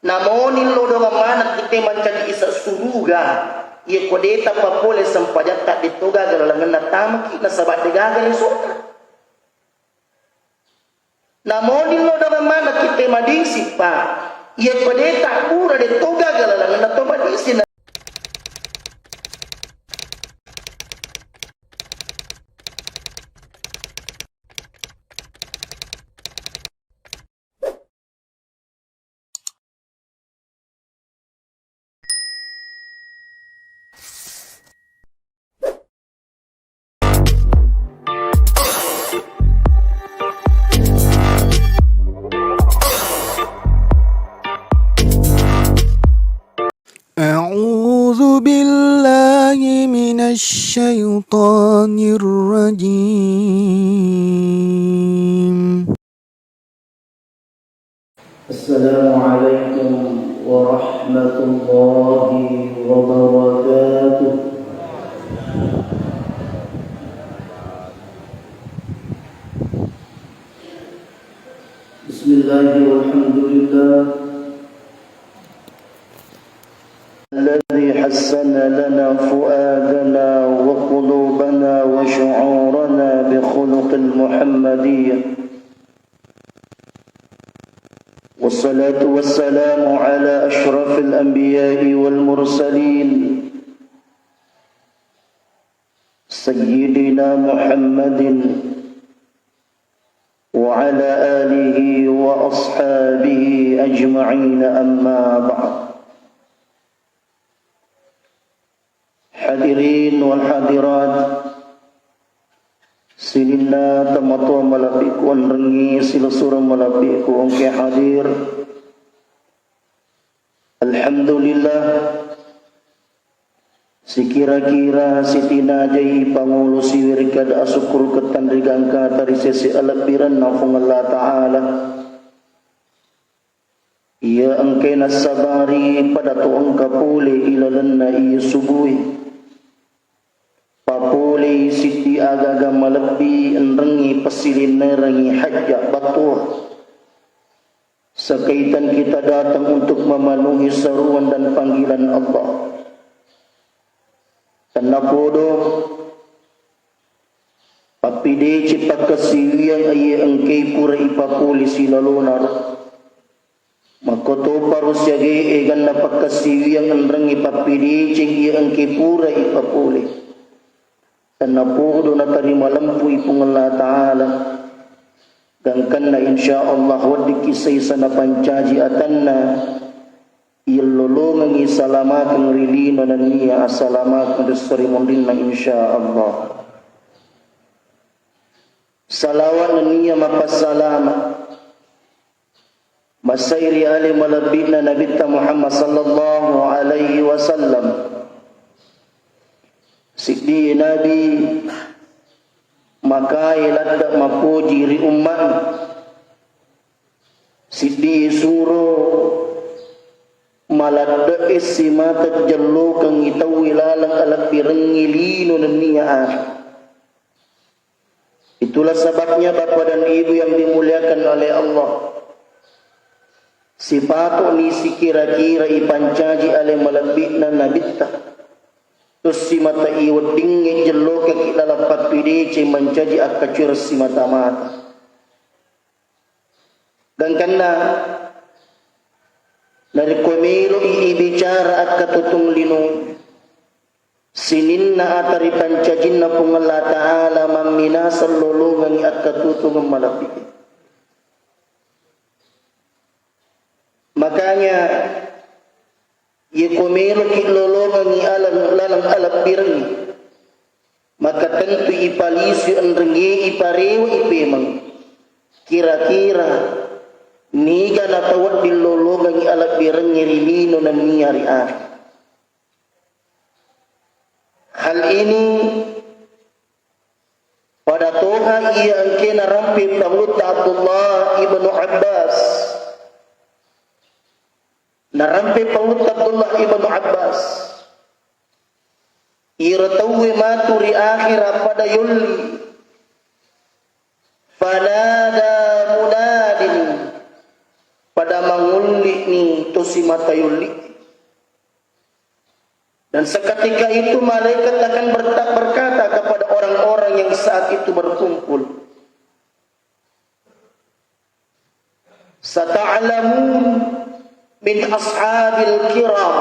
Namonin lo do mana kita mencari isa suruga. Ia kodeta papole sampajak tak ditoga galalangan na tamaki na sabat degaga ni surga. Namonin lo do mana kita madisi pa. Ia kodeta pura ditoga galalangan na tomadisi na. أعوذ بالله من الشيطان الرجيم. السلام عليكم ورحمة الله وبركاته. بسم الله والحمد لله الذي حسن لنا فؤادنا وقلوبنا وشعورنا بخلق المحمدية، والصلاة والسلام على أشرف الأنبياء والمرسلين سيدنا محمد وعلى آله وأصحابه أجمعين، أما بعد. Hadirin wal hadirat, silina tamatua malapiku rengi silasura malapiku ongke hadir. Alhamdulillah, sikira-kira sitina jai pangulo siwirikad asukur ketandrigangka dari sesi alapiran nafung Allah Ta'ala. Ia engke nasabari pada tuang kapule ilalanna iya subuhi. Papule siti agaga malapi enrengi pasilin nerengi hajjah batuh. Sekaitan kita datang untuk memenuhi seruan dan panggilan Allah. Karena bodoh papide cipat kasiwian aye engke pura ipapuli silalonar. Makoto parus yage egan napak kasiwian enrengi papide cing iye engke pura ipapuli. Karena bodoh na tarima lampu ipung Allah Ta'ala. Dan karena insyaallah waddi kisay sana pancaji atanna ilolongang isalamatang rilino na niya asalamatang dasari mundin na insyaallah. Salawat na niya mapasalama masairi ali malabit na nabita Muhammad sallallahu alaihi wasallam. Sidi Nabi makai ladak mapuji ri umman. Sidi suro maladak isi mata jallo kang itawi lalang alak pirengilino naniya. Itulah sebabnya Bapak dan Ibu yang dimuliakan oleh Allah, sifatu ni sikira-kira ipancaji ale malabitna nabita. Terus si mata iwat tinggi jelok ke dalam papide ce mencaji akacur si mata-mata. Dan karena dari komelo bicara akatutung lino sininna atari pancajinna pung Allah Ta'ala maminasal lolongan akatutung malapik. Makanya ia komelo kilolongan ni lalang alap birang, maka tentu ipalisi enrengi iparewa ipemang kira-kira niga natawat dilolongan ni alap birang ngirilino na niyari hal ini pada toha ia angke narampi panglut Abdullah ibnu Abbas. Narampi panglut Abdullah ibnu Abbas iratawi maturi akhirah pada yulli fanada munadin pada mangulli ni tus si matayuli. Dan seketika itu malaikat akan berkata kepada orang-orang yang saat itu berkumpul, sata'lamun min ashabil kiram.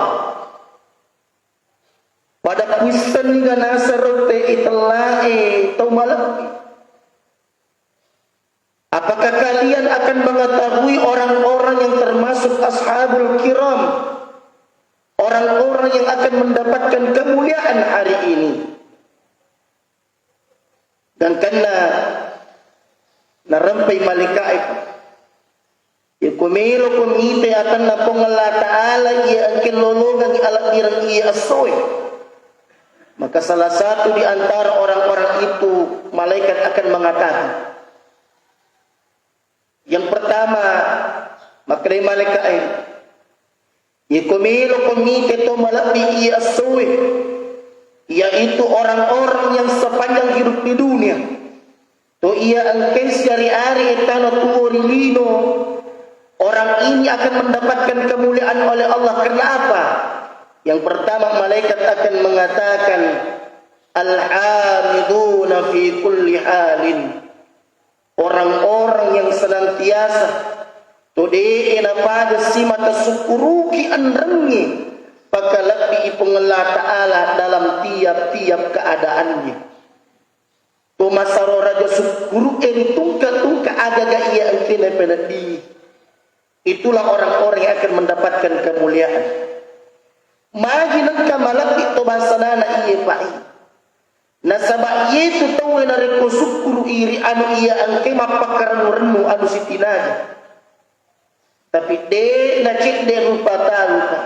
Pada kuisan nga nasa rote italae atau malapi. Apakah kalian akan mengetahui orang-orang yang termasuk ashabul kiram, orang-orang yang akan mendapatkan kemuliaan hari ini? Dan karena narampai malaikat kumilo kumite akan na pong Allah Ta'ala iya ang kilolongan alat dirang iya asoy. Maka salah satu di antara orang-orang itu malaikat akan mengatakan, yang pertama, maka dari malaikat ini kumilo kumite to malabi iya asoy, yaitu orang-orang yang sepanjang hidup di dunia to iya ang kes yari-ari etano tuorilino. Orang ini akan mendapatkan kemuliaan oleh Allah. Karena apa? Yang pertama malaikat akan mengatakan al-hamiduna fi kulli halin. Orang-orang yang senantiasa todeena pada simata syukuruki anrengi pakalabi ipung Allah Ta'ala dalam tiap-tiap keadaannya. Tumasaro raja syukuru tungka-tungka agaga iya ang kinapaladi. Itulah orang-orang yang akan mendapatkan kemuliaan. Maginan kamalat itu basanana iya pai. Nasaba itu tahu na reko syukuru iri anu iya angke mapakaran anu sitinaga. Tapi de na cek de rupa tahu ka.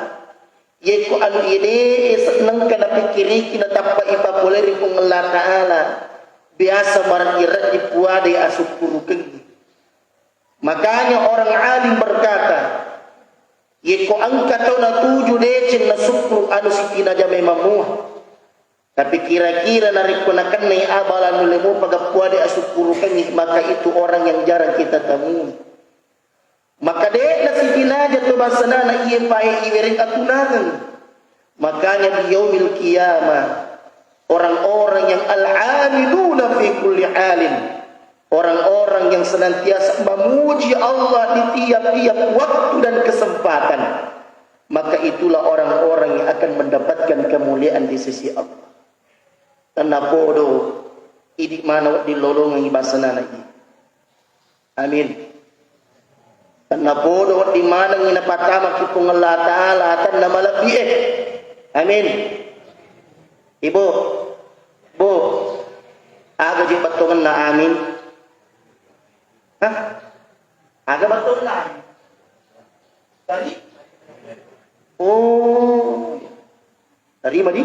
Ye ko anu ide seneng kana pikiri kina tappa ipa boleri kung Allah Ta'ala. Biasa marang irat dipuade asukuru kengi. Makanya orang alim berkata, "Yeko angka tau na tuju decen na sukru anu sitina jame mamuah." Tapi kira-kira nariko nakan nai abalan nulemu pagapuade asukuru kami, maka itu orang yang jarang kita temui. Maka dek na sitina jatuh basana na iye pae iwering atunangan. Makanya di yaumil qiyamah orang-orang yang al-amiluna fi kulli halin, orang-orang yang senantiasa memuji Allah di tiap-tiap waktu dan kesempatan, maka itulah orang-orang yang akan mendapatkan kemuliaan di sisi Allah. Karena bodoh idik mana di lolongan ibasana lagi. Amin. Karena bodoh di mana ngina patama kipung Allah Ta'ala akan nama lebih Amin. Ibu, bu, aga jik batungan na amin. Hah? Agak betul lah. Tadi? Oh. Tadi madi?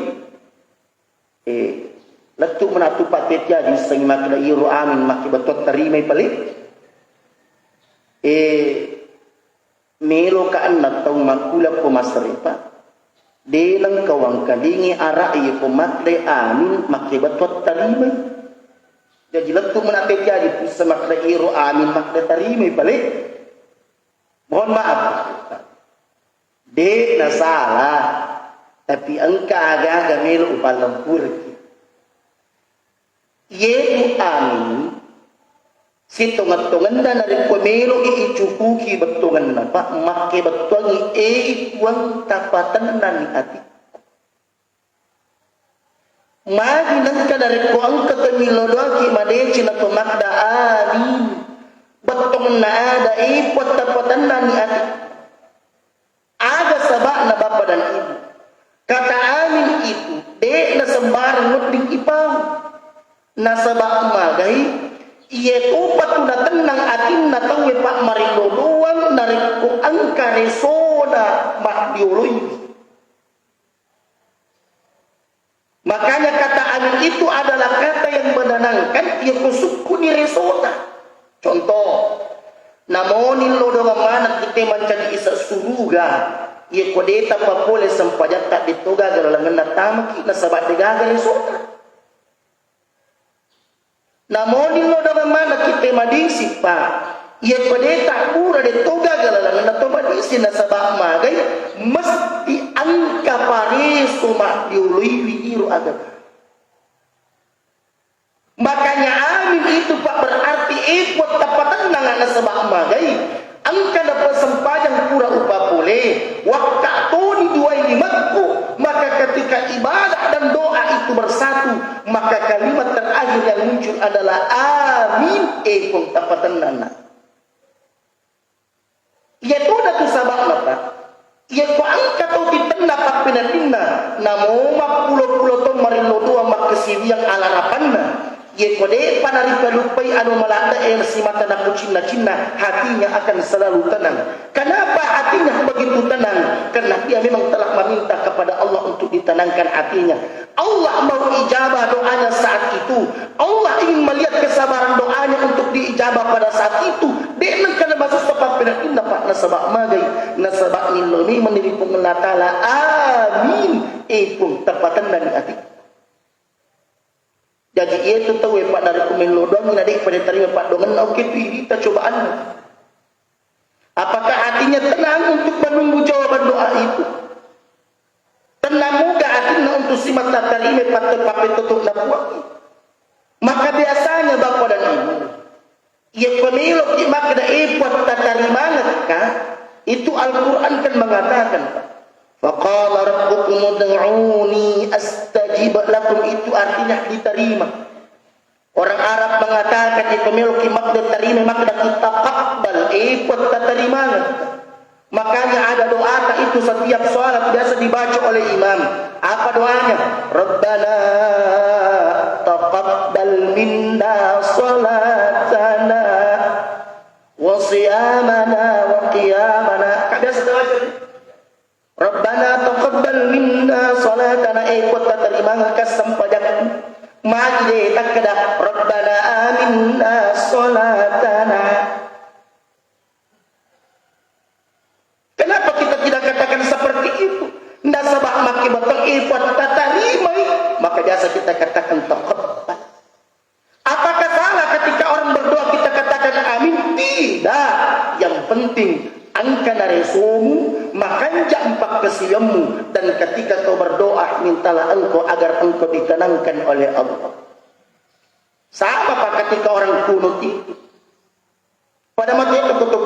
Letuk menatu patet jadi sing makna iru amin maki betul tarimay palit. Melo ka anak tau makulap ko masripa. Delang kawang kalingi ara iyo ko makle amin maki betul tarimay. Jadi letuk menate jadi sama iru amin makna tarimay balik. Mohon maaf. Dek na salah. Tapi engka aga melo upalampur. Yetu amin. Situngan-tungan na rin pumelo iichukuki betungan na pa. Maki betungan iikuang tapatan na ni ati. Maginan ka dari ko ang katamiloloki madeci na tumakda amin. Betong na ada ipot tapatan na ni ati. Aga sabak na bapa dan ibu. Kata amin itu, de na sembarang nguding ipaw. Na sabak magay, iye upat na tenang atin na tawe pak mariluluan na rin ko ang karesona makdiuloy. Makanya kata amin itu adalah kata yang menenangkan ia kusukku di resota. Contoh, namonin lo dalam mana kita mencari isa suruga, ia kodeta papole sampajat tak ditoga garalangan na tamaki na sabat degaga resota. Namonin lo dalam mana kita mading sipa, Ia kodeta pura de toga galalangan na toba di sina sabak magay mesti angka pariso mak diului iru agama. Makanya amin itu Pak berarti ikut tapatan nangan sabak magay angka dapat sempajang pura upa pule waktu toni dua ini makku maka ketika ibadah dan doa itu bersatu maka kalimat terakhir yang muncul adalah amin pun tapatan nana ia tu dah tu sabak napa ia ku angka tu ditenda pak pinadina namo mak pulo-pulo to marilo dua mak kesiriang ala rapanna ye kode panari pelupai anu melanda si mata nak cina-cina hatinya akan selalu tenang. Kenapa hatinya begitu tenang? Karena dia memang telah meminta kepada Allah untuk ditenangkan hatinya. Allah mau ijabah doanya saat itu. Allah ingin melihat kesabaran doanya untuk diijabah pada saat itu. Dia kena masuk sebab benar indah pak nasabak magai nasabak niloni meniri pengelah ta'ala amin pun terpatan dari hati. Jadi ia tu tahu pak dari kumen lodong nadik pada terima pak dongan oke kita cobaan. Apakah hatinya tenang untuk menunggu jawaban doa itu? Tenang muka hatinya untuk simat terima patut pape tutup nabuak. Maka biasanya bapak dan ibu ia pemilu di maka dah buat terima kah? Itu Al-Quran kan mengatakan faqala rabbukum ud'uni astajib lakum itu artinya diterima. Orang Arab mengatakan itu memiliki makna terima makna kita taqabbal ikut terima. Makanya ada doa itu setiap salat biasa dibaca oleh imam. Apa doanya? Rabbana taqabbal minna salatana wa siyamana wa qiyamana. Biasa baca Rabbana taqabbal minna salatana ikut terima kasempajak majde takda Rabbana aminna salatana. Kenapa kita tidak katakan seperti itu? Ndak sabak maki betul ikut terima maka biasa kita katakan taqabbal. Apakah salah ketika orang berdoa kita katakan amin? Tidak. Yang penting angka naresumu makan jampak kesiamu dan ketika kau berdoa mintalah engkau agar engkau ditenangkan oleh Allah. Sama pak ketika orang kunut itu pada mati ketutup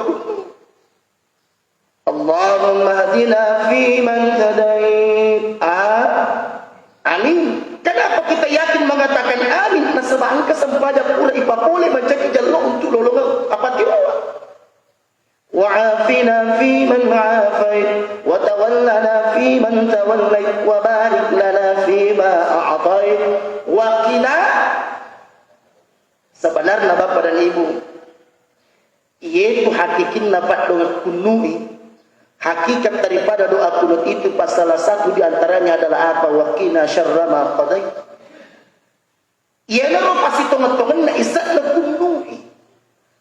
Allahumma hadina fi man hadait. Amin. Kenapa kita yakin mengatakan amin? Nasabah kesempatan pula ipapole mencari jalur untuk lolong apa tiwa. وعافنا فيمن عافيت وتولنا فيمن توليت وبارك لنا فيما أعطيت وقنا. Sebenarnya Bapak dan Ibu yaitu hakikin nafak dengan kunui hakikat daripada doa kunut itu pas salah satu diantaranya adalah apa? Waqina syarra ma qadait. Ia nama pasti tongan-tongan na isa na kunui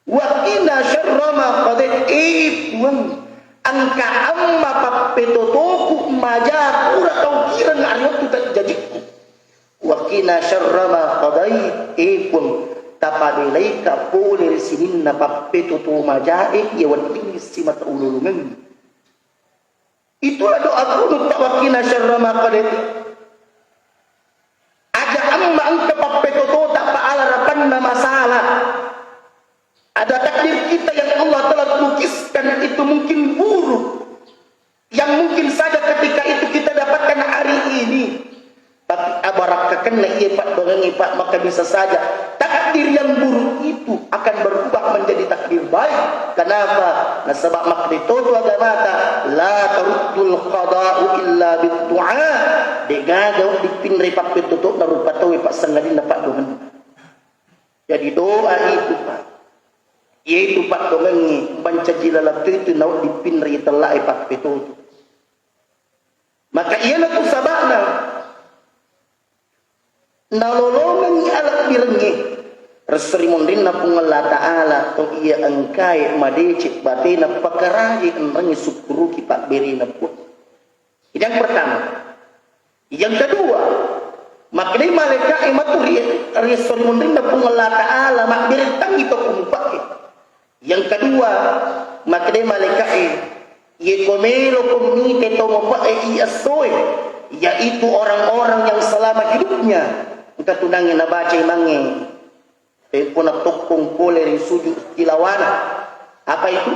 Wakina syarra ma qadait ipuan angka amma papetotoku maja pura tau kira ngariot tu tak jajiku. Wakina syarra ma qadait ipun tapadelaika pole sinin na papetoto maja ya wadini simat ululungan. Itulah doa kunut wakina syarra ma qadait. Ada amma angka papetoto tak paala na masalah. Ada takdir kita yang Allah telah lukiskan itu mungkin buruk. Yang mungkin saja ketika itu kita dapatkan hari ini. Tapi abarakakan na iya pak dongangi pak maka bisa saja takdir yang buruk itu akan berubah menjadi takdir baik. Kenapa? Nasabak makditotu agamata la taruddul qada'u illa bid-du'a. Degagaw dipinri pak pitutuk na rupatawi pak sangadin na pak dongan. Jadi doa itu pak yaitu pak dongengi banca jilalap itu nau dipinri telai pak pitutu. Maka ia nak sabakna nalolongan alat birengi resrimundin na pungalla ta'ala to ia angkai madecik batina pakaraji enrangi syukuruki pak berina pun. Yang pertama. Yang kedua, maknai malaikat imaturi resrimundin na pungalla ta'ala mak beritang itu kumpaki. Yang kedua, makde malaikat ye komelo komite to mapae iasoy, yaitu orang-orang yang selama hidupnya katunangin na baca mangi pun tukung pole sujud tilawana. Apa itu?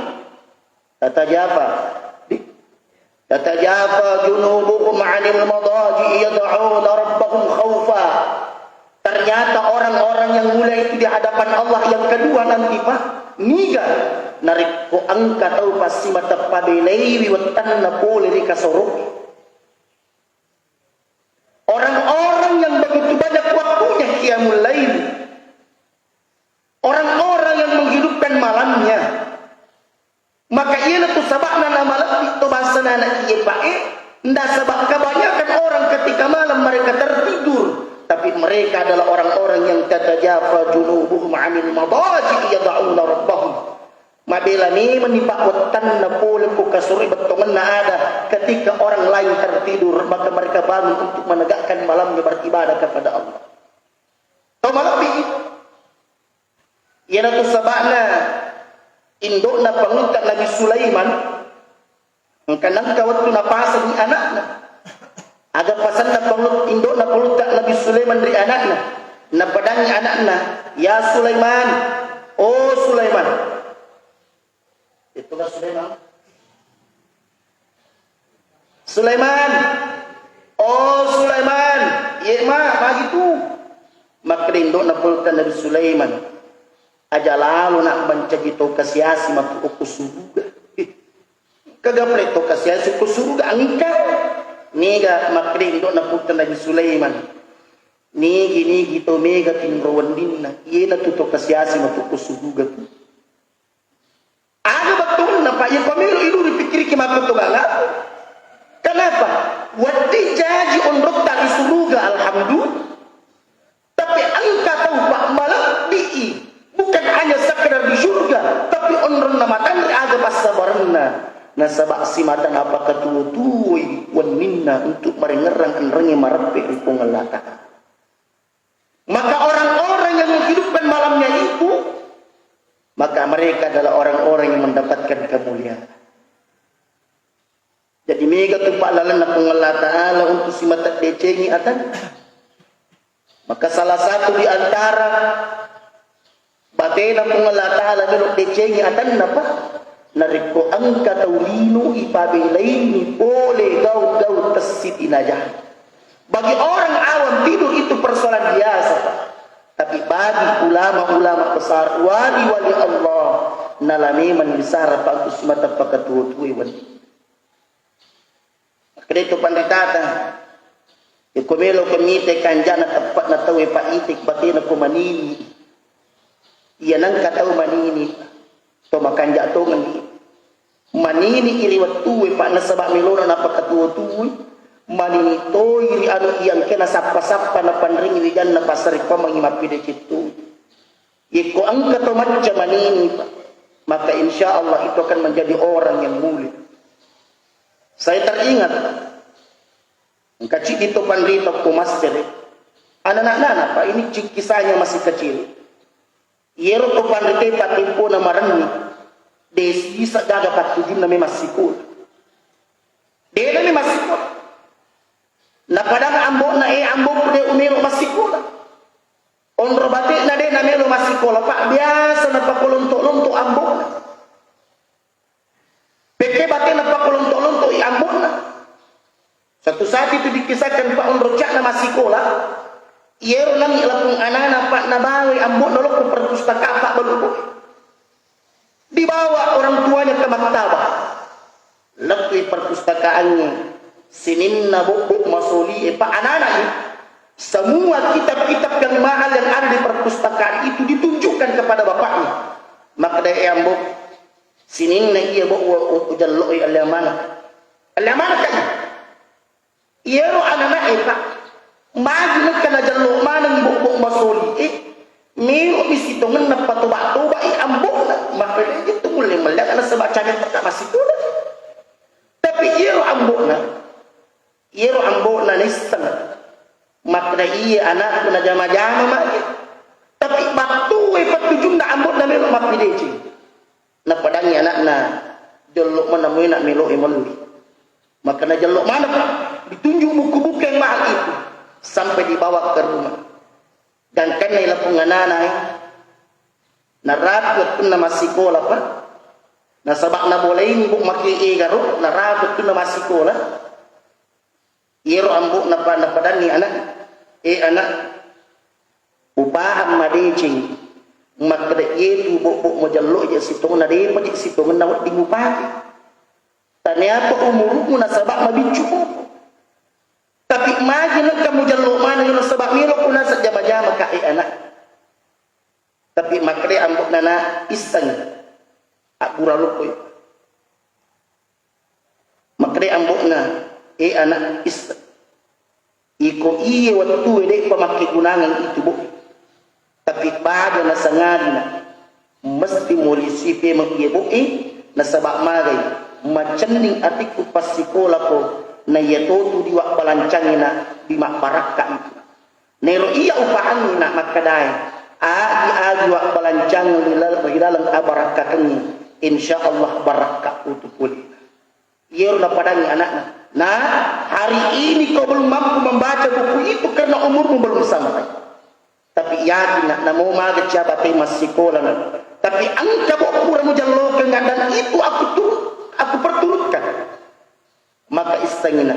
Tatajafa junubuhum 'anil madaji yad'una rabbahum khaufa. Ternyata orang-orang yang mulai itu di hadapan Allah yang kedua nanti Pak niga narik ko angka tau pasti mata pabelei wiwatan na pole rika sorok. Orang-orang yang begitu banyak waktunya qiyamul lail, orang-orang yang menghidupkan malamnya, maka ia tu sabakna na malam itu bahasa anak ia bae nda sabak kebanyakan orang ketika malam mereka tertidur, tapi mereka adalah orang-orang yang tatajafa junubuhum 'anil madaji yad'una rabbahum. Mabila ni menipak wetan na pole ku kasuri betongan na ada ketika orang lain tertidur, maka mereka bangun untuk menegakkan malamnya beribadah kepada Allah. Tahu malam ini ia tu sabakna induk na pangungkat Nabi Sulaiman kanang kawat tu na pasang ni anakna aga pasan na pangut induk na pangungkat Nabi Sulaiman dari anakna na padangi anakna, ya Sulaiman, oh Sulaiman. Itulah Sulaiman. Sulaiman, oh Sulaiman, iya mah begitu. Maka induk na pangungkat Nabi Sulaiman aja lalu nak mencegito kasiasi matu ukusuruga. Kagak preto kasiasi ukusuruga angka. Niga makri do na puta Nabi Sulaiman. Nigi to mega tinrowan din na. Iye na tuto kasiasi matu ukusuruga. Aga betul na pa ya pamilu ilu dipikir kimakuto gala. Kenapa? Wati jaji onrok tali suruga alhamdulillah. Tapi angka tahu pak malam di bukan hanya sekedar di surga, tapi onron namatan aga pasabarna nasabak simatan apa katutuy wan minna untuk merengerang enrengi marape ipung Allah. Maka orang-orang yang menghidupkan malamnya itu, maka mereka adalah orang-orang yang mendapatkan kemuliaan. Jadi mega tu pak lalan apung Allah Ta'ala untuk simatat decengi atan. Maka salah satu di antara batena kung Allah Ta'ala melok decengi atan napa nariko angka taulinu ipabilaini boleh gaut-gaut tasiti najah. Bagi orang awam tidur itu persoalan biasa Pak. Tapi bagi ulama-ulama besar wali-wali Allah nalami man besar bagus mata pakatutuwi wali. Kreto panditata ikomelo komite kanjana tepat na tawe pa itik batena ko manini. Ia nang katau manini to makan jatuh manini iri watuwe pak nasabak milora napa katuwa tuwe manini to iri anu yang kena sappa-sappa na panringi wijan na pasari pa mangimapide citu iko ang kato macam manini pak, maka insya Allah itu akan menjadi orang yang mulia. Saya teringat kecil itu pandita kumaster anak-anak pak, ini kisahnya masih kecil. Yero to pandite patimpo na marani des bisa daga patujun na may masikul. De na may masikul. Na padang ambo na ambo pude umelo masikul. On robate na de na melo masikul pa biasa na pakulunto-lunto ambo. Peke bate na pakulunto-lunto ambo na. Satu saat itu dikisahkan Pak on rojak na masikola. Iero nang ilapung anana pak nabawi ambon nolok ke perpustakaan pak belubuk. Dibawa orang tuanya ke maktabah. Lekui perpustakaannya. Sinin na bukbuk masuli pak anana ini. Semua kitab-kitab yang mahal yang ada di perpustakaan itu ditunjukkan kepada bapaknya. Maka dari ambok sinin na iya buk ujalloi al-yamana. Al-yamana kan? Iero anana pak. Magi kana jallo manang bukbuk masoli miro bisi tongen na patuba-tuba ambok na maka itu mulai melihat ana sebab camen pertama situ. Tapi iero ambok na nistan maka iya anak na jama-jama magi tapi batu patujung na ambok na melo mapideci na padangi anak na jaluk mana mo nak melo imali. Maka na jaluk mana ditunjuk buku-buku yang mahal itu sampai dibawa ke rumah. Dan kanay la pong nanay narakot na masikola pa. Nasabak na bolayin buk makiigaro narakot na masikola. Iro ang buk na padan ni anak. Anak upahan madicing makada yetu buk mo jaluk ya sitong na de pa sitong na wat dingupati. Tanya apa umurmu nasabak mabicu mo. Tapi imagine kamu jaluk mana yung nasabak miro kuna sa jama-jama ka anak. Tapi makre ambok nana isang aguralukoy. Makre ambok na anak isang. Iko iye waktu ede pamakigunangan itu bu. Tapi pada nasangadi na mesti mulisipe mag-iye bu nasabak magay. Macaning atiku pasikola ko na yatotu diwak palancangin na di makbarakka itu. Nero iya upahan na makkaday. Agi wak palancang lilalang abarakka kani. Insyaallah barakka utupuli. Iyo na padang anak na. Nah, hari ini kau belum mampu membaca buku itu karena umurmu belum sampai. Tapi yakin na mau magat siapa temas sekolah na. Tapi angka bukura mo jalok dan itu aku perturutkan. Maka istangina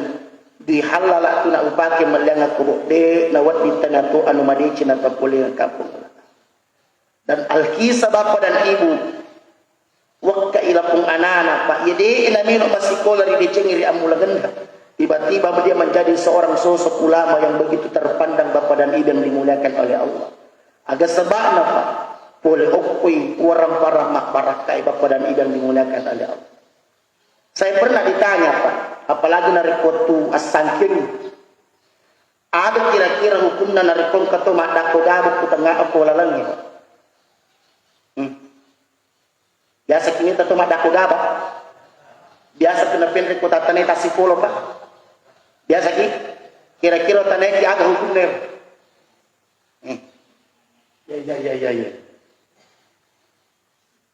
di halala tu na upake malyang aku de nawat di tengah tu anu madici na kapuli kapung. Dan alkisa bapa dan ibu wakka ilapung anana pak yede inamino masikola di decengiri amulaganda. Tiba-tiba dia menjadi seorang sosok ulama yang begitu terpandang bapa dan ibu yang dimuliakan oleh Allah. Agak sebabna pak boleh okui orang para makbarakai bapa dan ibu yang dimuliakan oleh Allah. Saya pernah ditanya pak, apalagi narikot tu asangkin. Ada kira-kira hukumna narikon kato madako dabuk ku tengah apa lalangnya pak. Biasa kini tato madako dabak. Biasa kena penrik ku tatane tasipolo pak. Biasa ki kira-kira tanai ki aga hukumnya. Ya.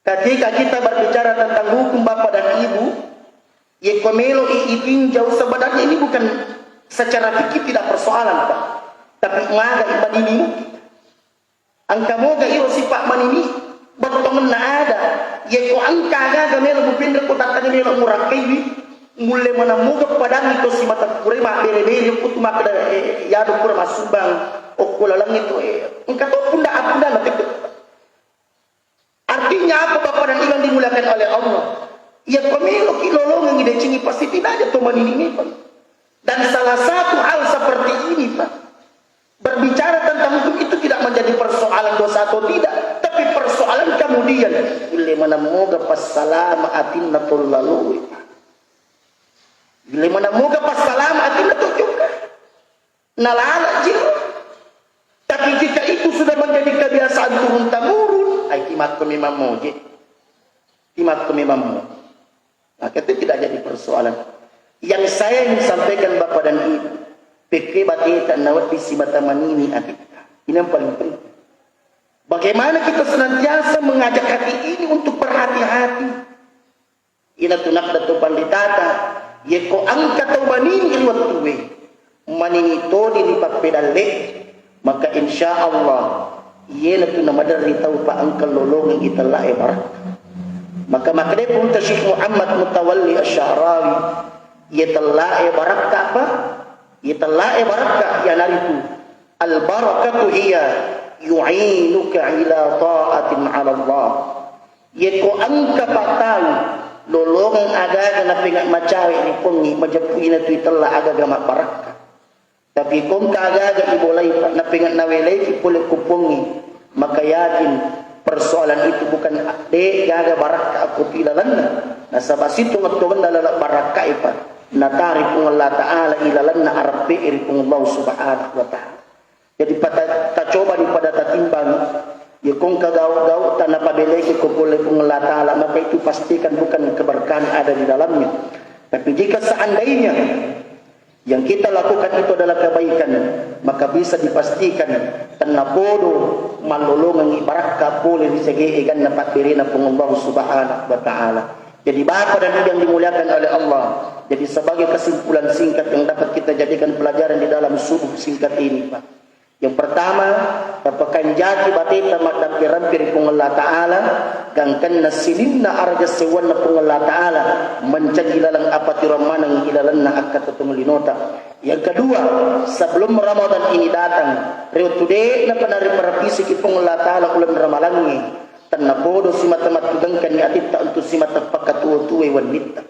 Ketika kita berbicara tentang hukum bapak dan ibu, ya komelo itinjau sebenarnya ini bukan secara fikih tidak persoalan pak. Tapi maga iman ini angka moga iro sifat manini bertongen na ada. Ya ko angka ga melo bupindra ko tatani melo murakai mulle mana moga padang itu si mata kure ma bere-bere ko tuma kada ya do kure masubang o kulalang itu angka to punda apunda na tikut. Artinya apa bapak dan ibu dimulakan oleh Allah? Ya pemilu kilolong yang dicengi pasti tidak ada teman ini pak. Dan salah satu hal seperti ini pak, berbicara tentang hukum itu tidak menjadi persoalan dosa atau tidak, tapi persoalan kemudian bila mana moga pas salama atinnatul lalu, bila mana moga pas salama atinnatul juga, nalala jiru. Tapi jika itu sudah menjadi kebiasaan turun temurun, ay timat ko memang moje, timat ko memang mo. Maka itu tidak jadi persoalan. Yang saya ingin sampaikan bapak dan ibu, pikir batita nawat di mata manini adik. Ini yang paling penting. Bagaimana kita senantiasa mengajak hati ini untuk berhati-hati. Ina tunak datu panditata, yeko angka tau manini ilwat tuwe, manini to di papedalle, maka insya Allah, yena tu namadari tau pa angkal lolong kita lae barak. Maka makanya pun Syekh Muhammad Mutawalli Asy-Sya'rawi yatalae barakah apa? Yatalae barakah ya naritu. Al barakatu hiya yu'inuka ila ta'atin 'ala Allah. Yeko angka patau lolongan aga na pingat macawi ni pongi majapuin na tu itala aga gama barakah. Tapi kung kaagaga ibolay pa na pingat nawelay ipulay kupongi maka yakin persoalan itu bukan de gaga barakah aku tilalan na sa basito ngatuan dalala barakah ipa natari kung Allah Ta'ala ilalan na arabe iri kung Allah Subhanahu wa Ta'ala. Jadi ta coba daripada tatimbang ya kung kagaw-gaw ta napabeleki ko boleh kung Allah Ta'ala maka itu pastikan bukan keberkahan ada di dalamnya. Tapi jika seandainya yang kita lakukan itu adalah kebaikan, maka bisa dipastikan tanpa bodoh malolongan ibarat boleh disegi ikan dapat birina Allah Subhanahu wa taala. Jadi bapak dan ibu yang dimuliakan oleh Allah, jadi sebagai kesimpulan singkat yang dapat kita jadikan pelajaran di dalam subuh singkat ini, Pak. Yang pertama, tapakan jati batita makna pirampir pung Allah Ta'ala, gangkan na sininna arja sewan na pung Allah Ta'ala, mencari ilalang apa tiramanang ilalang na akat linota. Yang kedua, sebelum Ramadan ini datang, riwayat today na panari parapisi ki pung Allah Ta'ala ulan ramalangi, tanna bodo si matamat tudangkan ni atita untuk si matapakatuwa-tuwa wanita.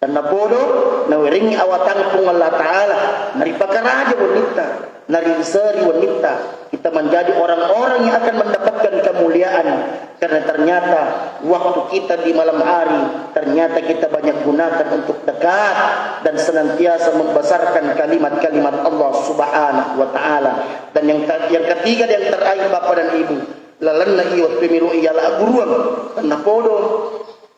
Tanna bodo na wiringi awatang pung Allah Ta'ala, naripakaraja wanita, narisari wanita, kita menjadi orang-orang yang akan mendapatkan kemuliaan karena ternyata waktu kita di malam hari ternyata kita banyak gunakan untuk dekat dan senantiasa membesarkan kalimat-kalimat Allah Subhanahu wa taala. Dan yang ketiga dan yang terakhir Bapak dan Ibu, lalanna iyo pemilu ialah guruan karena podo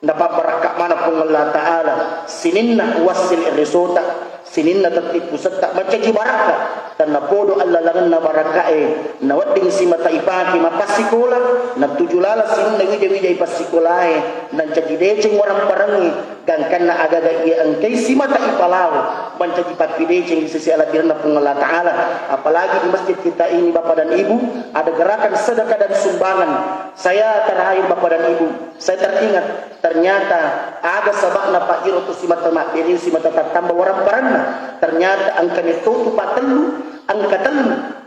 napaparakak mana pun Allah taala sininna wasil risota sininna tertipu serta macam baraka tanna podo Allah langan na barakae na wading si mata ipaki mapasikola na tujulala sininna wija ipasikolae nan jadi deceng orang parangi gangkan na agaga ia angkai si mata ipalaw menjadi papideceng di sisi Allah dirna pun Allah taala. Apalagi di masjid kita ini Bapak dan Ibu ada gerakan sedekah dan sumbangan. Saya terakhir Bapak dan Ibu, saya teringat ternyata ada sabakna Pak Iro tu si mata makbiri si mata tambah orang paranna. Ternyata angka itu Pak telu, angka telu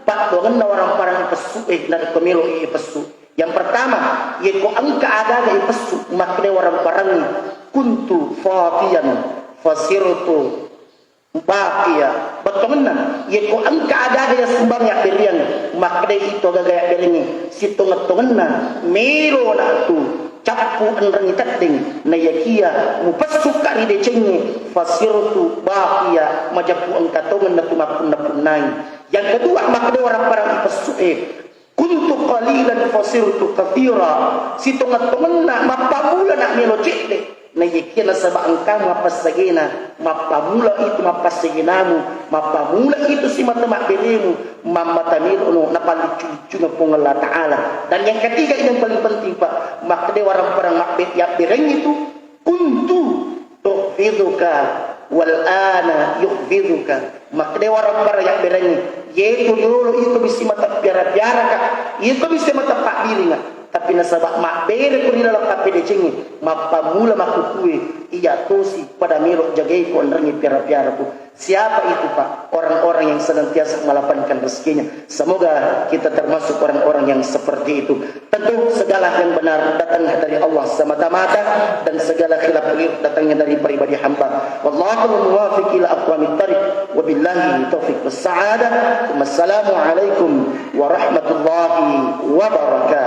Pak dongan na orang parang ipesu na pemilu ipesu. Yang pertama, yaitu angka aga ipesu makne orang parangi kuntu faqiyan fasirtu baqiya. Betongan yaitu angka aga ya sumbang ya berian makne itu aga ya berini sitongan mero na tu capu anrang itating na yakia mupasuk kari decengi fasirtu baqiya majapu angkatongan na tumapun na punay. Yang kedua makne orang parang ipesu kuntu qalilan fasirtu kathira sitongan na mapamula na melocite na yakia na sabak angka mapasagina mapamula itu mapasaginamu mapamula itu si mata makbelimu mamatamil uno napalicucu na pong Allah Ta'ala. Dan yang ketiga yang paling penting Pak, makde orang parang makbet ya bereng itu kuntu tufiduka wal ana yufiduka makde orang parang ya bereng yaitu dulu itu bisa mata piara-piara kak itu bisa mata pak diri nggak tapi nasabak makbere ko nila lakapide cengi mapamula makukue iya tosi pada miro jagai ko anrangi piara-piara ko. Siapa itu Pak? Orang-orang yang senantiasa melapangkan rezekinya. Semoga kita termasuk orang-orang yang seperti itu. Tentu segala yang benar datangnya dari Allah semata-mata dan segala khilaf datangnya dari pribadi hamba. Wallahu muwaffiq ila aqwamit thariq wa billahi taufiq was sa'adah. Wassalamu alaikum warahmatullahi wabarakatuh.